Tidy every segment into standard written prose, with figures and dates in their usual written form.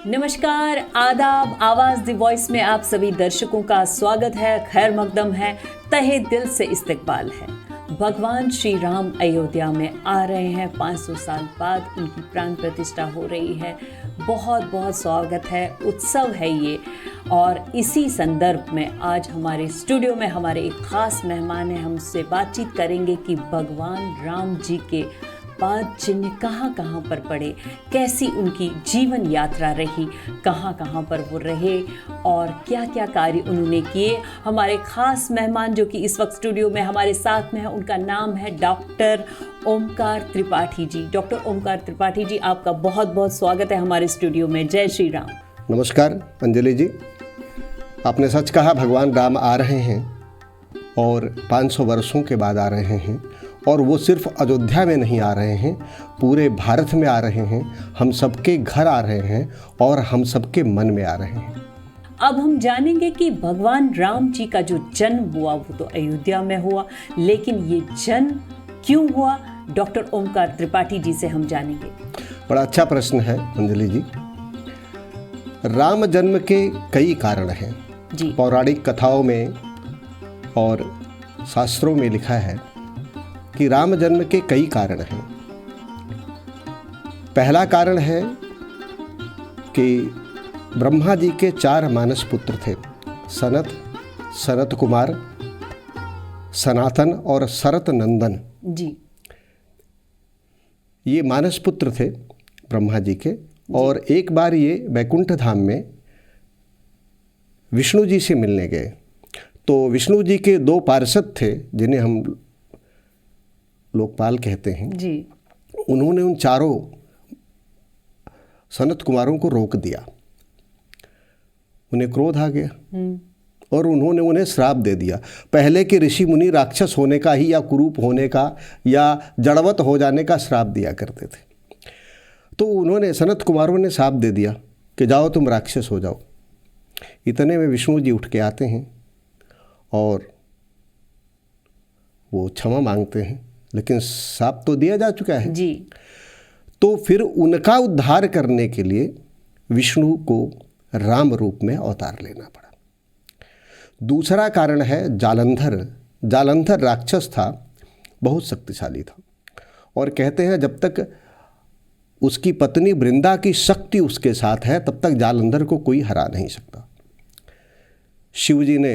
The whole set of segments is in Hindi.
नमस्कार, आदाब। आवाज द वॉइस में आप सभी दर्शकों का स्वागत है। खैर मकदम है, तहे दिल से इस्तकबाल है। भगवान श्री राम अयोध्या में आ रहे हैं। 500 साल बाद उनकी प्राण प्रतिष्ठा हो रही है। बहुत बहुत स्वागत है, उत्सव है ये। और इसी संदर्भ में आज हमारे स्टूडियो में हमारे एक खास मेहमान हैं। हम उससे बातचीत करेंगे कि भगवान राम जी के बाद चिन्ह कहाँ कहाँ पर पड़े, कैसी उनकी जीवन यात्रा रही, कहाँ कहाँ पर वो रहे और क्या क्या कार्य उन्होंने किए। हमारे खास मेहमान जो कि इस वक्त स्टूडियो में हमारे साथ में है, उनका नाम है डॉक्टर ओमकार त्रिपाठी जी। डॉक्टर ओमकार त्रिपाठी जी, आपका बहुत बहुत स्वागत है हमारे स्टूडियो में। जय श्री राम। नमस्कार अंजलि जी, आपने सच कहा। भगवान राम आ रहे हैं और 500 वर्षों के बाद आ रहे हैं। और वो सिर्फ अयोध्या में नहीं आ रहे हैं, पूरे भारत में आ रहे हैं, हम सबके घर आ रहे हैं और हम सबके मन में आ रहे हैं। अब हम जानेंगे कि भगवान राम जी का जो जन्म हुआ वो तो अयोध्या में हुआ, लेकिन ये जन्म क्यों हुआ, डॉक्टर ओमकार त्रिपाठी जी से हम जानेंगे। बड़ा अच्छा प्रश्न है अंजलि जी। राम जन्म के कई कारण हैं जी। पौराणिक कथाओं में और शास्त्रों में लिखा है कि राम जन्म के कई कारण हैं। पहला कारण है कि ब्रह्मा जी के 4 मानस पुत्र थे, सनत, सनत कुमार, सनातन और सरत नंदन जी। ये मानस पुत्र थे ब्रह्मा जी के। और एक बार ये वैकुंठ धाम में विष्णु जी से मिलने गए। तो विष्णु जी के 2 पार्षद थे जिन्हें हम लोकपाल कहते हैं जी। उन्होंने उन 4 सनत कुमारों को रोक दिया। उन्हें क्रोध आ गया और उन्होंने उन्हें श्राप दे दिया। पहले के ऋषि मुनि राक्षस होने का ही या कुरूप होने का या जड़वत हो जाने का श्राप दिया करते थे। तो उन्होंने सनत कुमारों ने श्राप दे दिया कि जाओ तुम राक्षस हो जाओ। इतने में विष्णु जी उठ के आते हैं और वो क्षमा मांगते हैं, लेकिन श्राप तो दिया जा चुका है जी। तो फिर उनका उद्धार करने के लिए विष्णु को राम रूप में अवतार लेना पड़ा। दूसरा कारण है जालंधर। जालंधर राक्षस था, बहुत शक्तिशाली था। और कहते हैं जब तक उसकी पत्नी वृंदा की शक्ति उसके साथ है तब तक जालंधर को कोई हरा नहीं सकता। शिव जी ने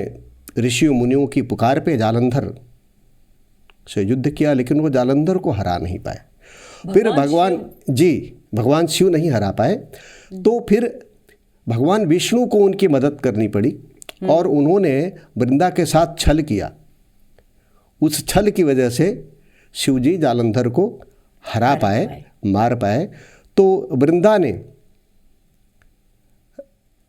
ऋषियों मुनियों की पुकार पे जालंधर से युद्ध किया, लेकिन वो जालंधर को हरा नहीं पाए। फिर भगवान शिव नहीं हरा पाए। तो फिर भगवान विष्णु को उनकी मदद करनी पड़ी और उन्होंने वृंदा के साथ छल किया। उस छल की वजह से शिव जी जालंधर को हरा पाए, मार पाए। तो वृंदा ने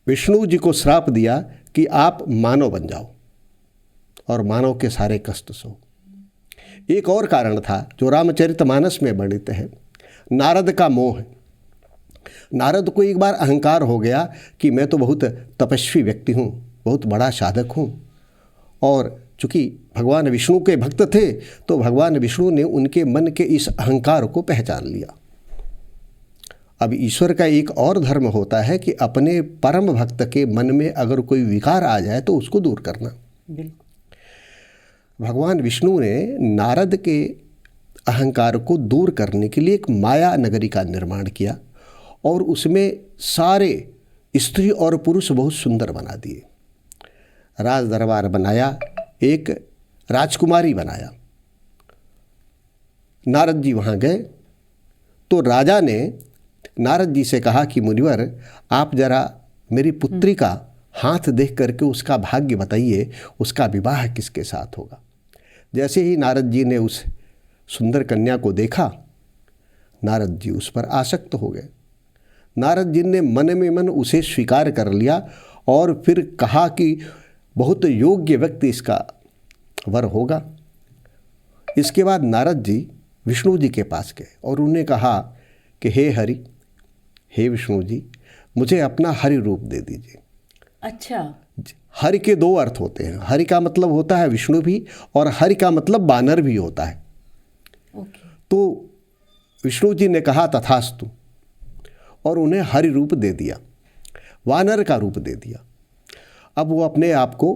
विष्णु जी को श्राप दिया कि आप मानव बन जाओ और मानव के सारे कष्ट सहो। एक और कारण था जो रामचरितमानस में वर्णित है, नारद का मोह। नारद को एक बार अहंकार हो गया कि मैं तो बहुत तपस्वी व्यक्ति हूँ, बहुत बड़ा साधक हूँ। और चूँकि भगवान विष्णु के भक्त थे तो भगवान विष्णु ने उनके मन के इस अहंकार को पहचान लिया। अब ईश्वर का एक और धर्म होता है कि अपने परम भक्त के मन में अगर कोई विकार आ जाए तो उसको दूर करना। भगवान विष्णु ने नारद के अहंकार को दूर करने के लिए एक माया नगरी का निर्माण किया और उसमें सारे स्त्री और पुरुष बहुत सुंदर बना दिए। राज दरबार बनाया, एक राजकुमारी बनाया। नारद जी वहाँ गए तो राजा ने नारद जी से कहा कि मुनिवर, आप जरा मेरी पुत्री का हाथ देख करके उसका भाग्य बताइए, उसका विवाह किसके साथ होगा। जैसे ही नारद जी ने उस सुंदर कन्या को देखा, नारद जी उस पर आसक्त हो गए। नारद जी ने मन में मन उसे स्वीकार कर लिया और फिर कहा कि बहुत योग्य व्यक्ति इसका वर होगा। इसके बाद नारद जी विष्णु जी के पास गए और उन्हें कहा कि हे हरि, हे विष्णु जी, मुझे अपना हरि रूप दे दीजिए। अच्छा। हरि के 2 अर्थ होते हैं। हरि का मतलब होता है विष्णु भी और हरि का मतलब बानर भी होता है। तो विष्णु जी ने कहा तथास्तु और उन्हें हरि रूप दे दिया। वानर का रूप दे दिया। अब वो अपने आप को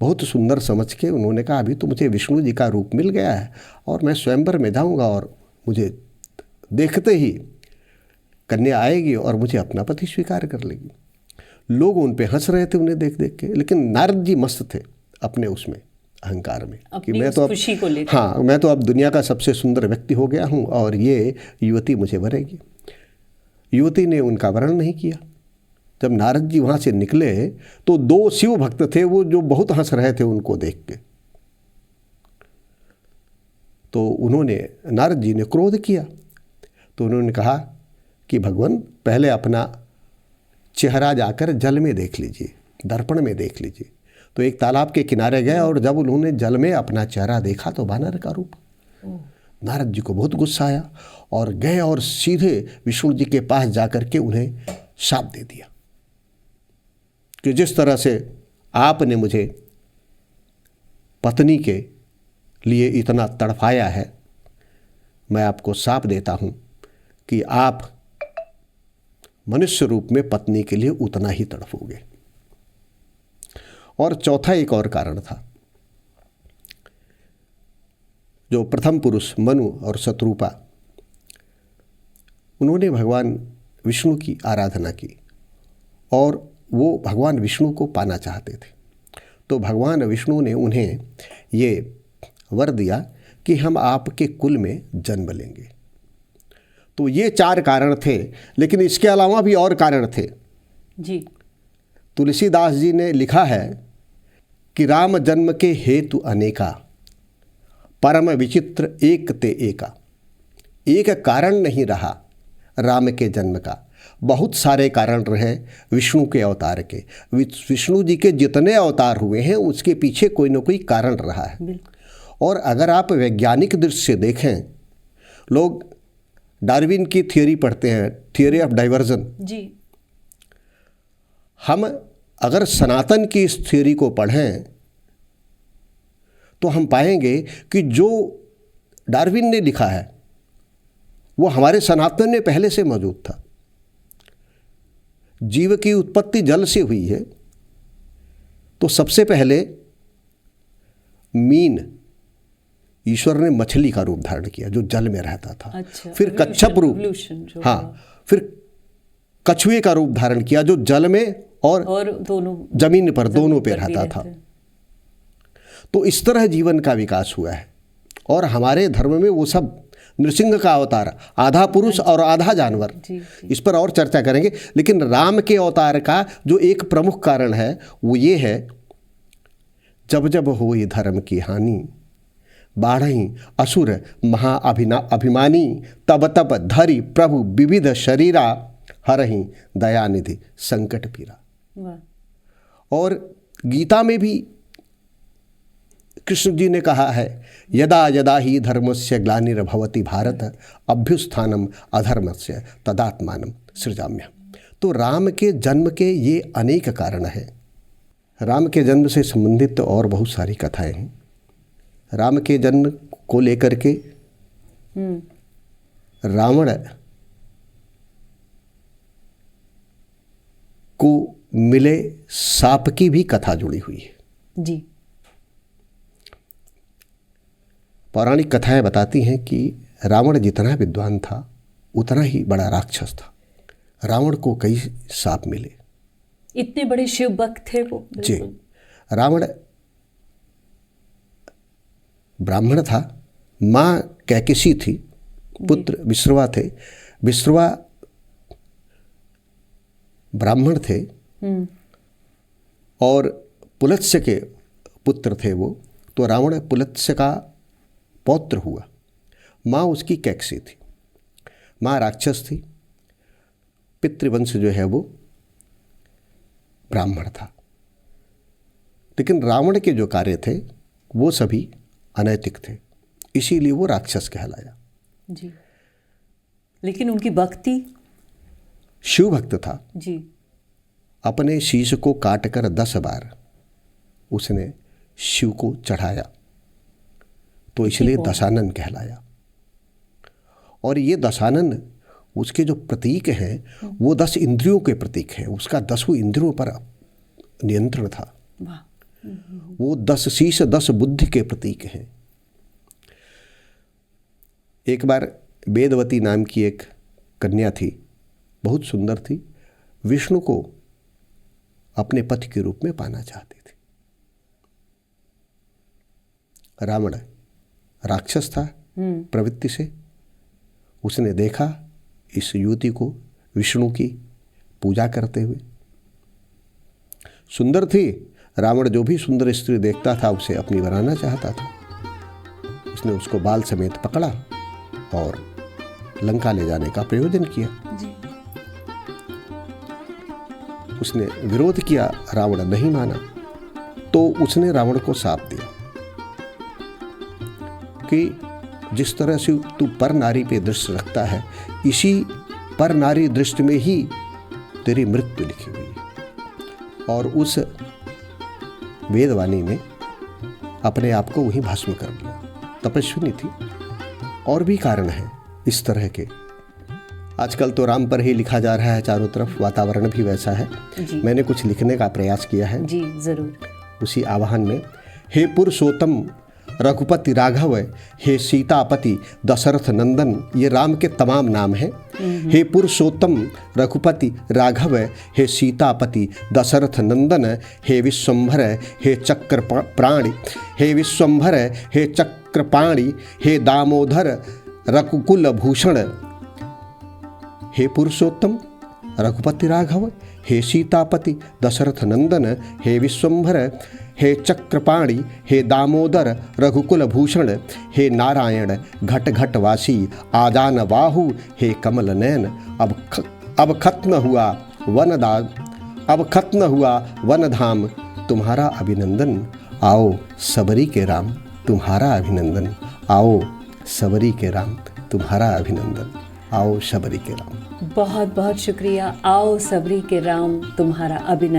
बहुत सुंदर समझ के उन्होंने कहा अभी तो मुझे विष्णु जी का रूप मिल गया है और मैं स्वयंवर में जाऊंगा और मुझे देखते ही कन्या आएगी और मुझे अपना पति स्वीकार कर लेगी। लोग उन पे हंस रहे थे उन्हें देख देख के, लेकिन नारद जी मस्त थे अपने उसमें अहंकार में कि मैं तो खुशी को लेकर, हाँ मैं तो अब दुनिया का सबसे सुंदर व्यक्ति हो गया हूँ और ये युवती मुझे वरेगी। युवती ने उनका वरण नहीं किया। जब नारद जी वहाँ से निकले तो 2 शिव भक्त थे वो जो बहुत हंस रहे थे उनको देख के। तो उन्होंने नारद जी ने क्रोध किया। तो उन्होंने कहा कि भगवान पहले अपना चेहरा जाकर जल में देख लीजिए, दर्पण में देख लीजिए। तो एक तालाब के किनारे गए और जब उन्होंने जल में अपना चेहरा देखा तो वानर का रूप। नारद जी को बहुत गुस्सा आया और गए और सीधे विष्णु जी के पास जाकर के उन्हें शाप दे दिया कि जिस तरह से आपने मुझे पत्नी के लिए इतना तड़फाया है, मैं आपको शाप देता हूँ कि आप मनुष्य रूप में पत्नी के लिए उतना ही तड़फोगे। और चौथा एक और कारण था। जो प्रथम पुरुष मनु और शत्रुपा, उन्होंने भगवान विष्णु की आराधना की और वो भगवान विष्णु को पाना चाहते थे। तो भगवान विष्णु ने उन्हें ये वर दिया कि हम आपके कुल में जन्म लेंगे। तो ये 4 कारण थे, लेकिन इसके अलावा भी और कारण थे जी। तुलसीदास जी ने लिखा है कि राम जन्म के हेतु अनेका, परम विचित्र एक ते एका। एक कारण नहीं रहा राम के जन्म का, बहुत सारे कारण रहे विष्णु के अवतार के। विष्णु जी के जितने अवतार हुए हैं उसके पीछे कोई ना कोई कारण रहा है। और अगर आप वैज्ञानिक दृष्टि से देखें, लोग डार्विन की थियोरी पढ़ते हैं, थियोरी ऑफ डाइवर्जन जी। हम अगर सनातन की इस थियोरी को पढ़ें तो हम पाएंगे कि जो डार्विन ने लिखा है वो हमारे सनातन में पहले से मौजूद था। जीव की उत्पत्ति जल से हुई है, तो सबसे पहले मीन ईश्वर ने मछली का रूप धारण किया जो जल में रहता था। अच्छा, फिर कच्छप रूप, हाँ, फिर कछुए का रूप धारण किया जो जल में और दोनों जमीन पर दोनों पे रहता था। तो इस तरह जीवन का विकास हुआ है। और हमारे धर्म में वो सब नृसिंह का अवतार, आधा पुरुष और आधा जानवर, इस पर और चर्चा करेंगे। लेकिन राम के अवतार का जो एक प्रमुख कारण है वो ये है, जब जब होई धर्म की हानि, बाढ़ही असुर अभिमानी, तब तब धरि प्रभु विविध शरीरा, हरहि दयानिधि संकट पीरा। और गीता में भी कृष्ण जी ने कहा है, यदा यदा ही धर्मस्य ग्लानिर्भवति भारत, अभ्युत्थानम अधर्मस्य तदात्मानं सृजाम्यहम्। तो राम के जन्म के ये अनेक कारण हैं। राम के जन्म से संबंधित और बहुत सारी कथाएं हैं। राम के जन्म को लेकर के रावण को मिले सांप की भी कथा जुड़ी हुई है जी। पौराणिक कथाएं बताती हैं कि रावण जितना विद्वान था उतना ही बड़ा राक्षस था। रावण को कई सांप मिले। इतने बड़े शिव भक्त थे वो। जी। रावण ब्राह्मण था, माँ कैकेशी थी, पुत्र विश्रवा थे। विश्रवा ब्राह्मण थे और पुलत्स्य के पुत्र थे वो। तो रावण पुलत्स्य का पौत्र हुआ। माँ उसकी कैकसी थी, माँ राक्षस थी, पितृवंश जो है वो ब्राह्मण था। लेकिन रावण के जो कार्य थे वो सभी अनैतिक थे, इसीलिए वो राक्षस कहलाया जी। लेकिन उनकी भक्ति, शिव भक्त था जी। अपने शीश को काटकर 10 बार उसने शिव को चढ़ाया, तो इसलिए दशानन कहलाया। और ये दशानन उसके जो प्रतीक हैं वो 10 इंद्रियों के प्रतीक हैं। उसका 10 इंद्रियों पर नियंत्रण था। वो 10 शीश 10 बुद्धि के प्रतीक हैं। एक बार वेदवती नाम की एक कन्या थी, बहुत सुंदर थी, विष्णु को अपने पति के रूप में पाना चाहती थी। रावण राक्षस था प्रवृत्ति से। उसने देखा इस युवती को विष्णु की पूजा करते हुए, सुंदर थी। रावण जो भी सुंदर स्त्री देखता था उसे अपनी बनाना चाहता था। उसने उसको बाल समेत पकड़ा और लंका ले जाने का प्रयोजन किया। उसने विरोध किया, रावण नहीं माना, तो उसने रावण को शाप दिया कि जिस तरह से तू पर नारी पे दृष्टि रखता है, इसी पर नारी दृष्टि में ही तेरी मृत्यु लिखी हुई है। और उस वेदवाणी में अपने आप को वहीं भस्म कर लिया। तपस्विनी थी। और भी कारण है इस तरह के। आजकल तो राम पर ही लिखा जा रहा है चारों तरफ, वातावरण भी वैसा है। मैंने कुछ लिखने का प्रयास किया है जी, जरूर। उसी आह्वान में, हे पुरुषोत्तम रघुपति राघव, हे सीतापति दशरथ नंदन, ये राम के तमाम नाम हैं। हे पुरुषोत्तम रघुपति राघव, हे सीतापति दशरथ नंदन, हे विश्वंभर, हे चक्र प्राणी, हे विश्वंभर, हे चक्रपाणी, हे दामोदर रघुकुल भूषण। हे पुरुषोत्तम रघुपति राघव, हे सीतापति दशरथ नंदन, हे विश्वंभर, हे चक्रपाणी, हे दामोदर रघुकुल भूषण, हे नारायण घट घट वासी आजान बाहु, हे कमल नयन। अब खत्म हुआ वन धाम, तुम्हारा अभिनंदन। आओ सबरी के राम तुम्हारा अभिनंदन। आओ सबरी के राम तुम्हारा अभिनंदन। आओ सबरी के राम। बहुत बहुत शुक्रिया। आओ सबरी के राम तुम्हारा अभिनंदन।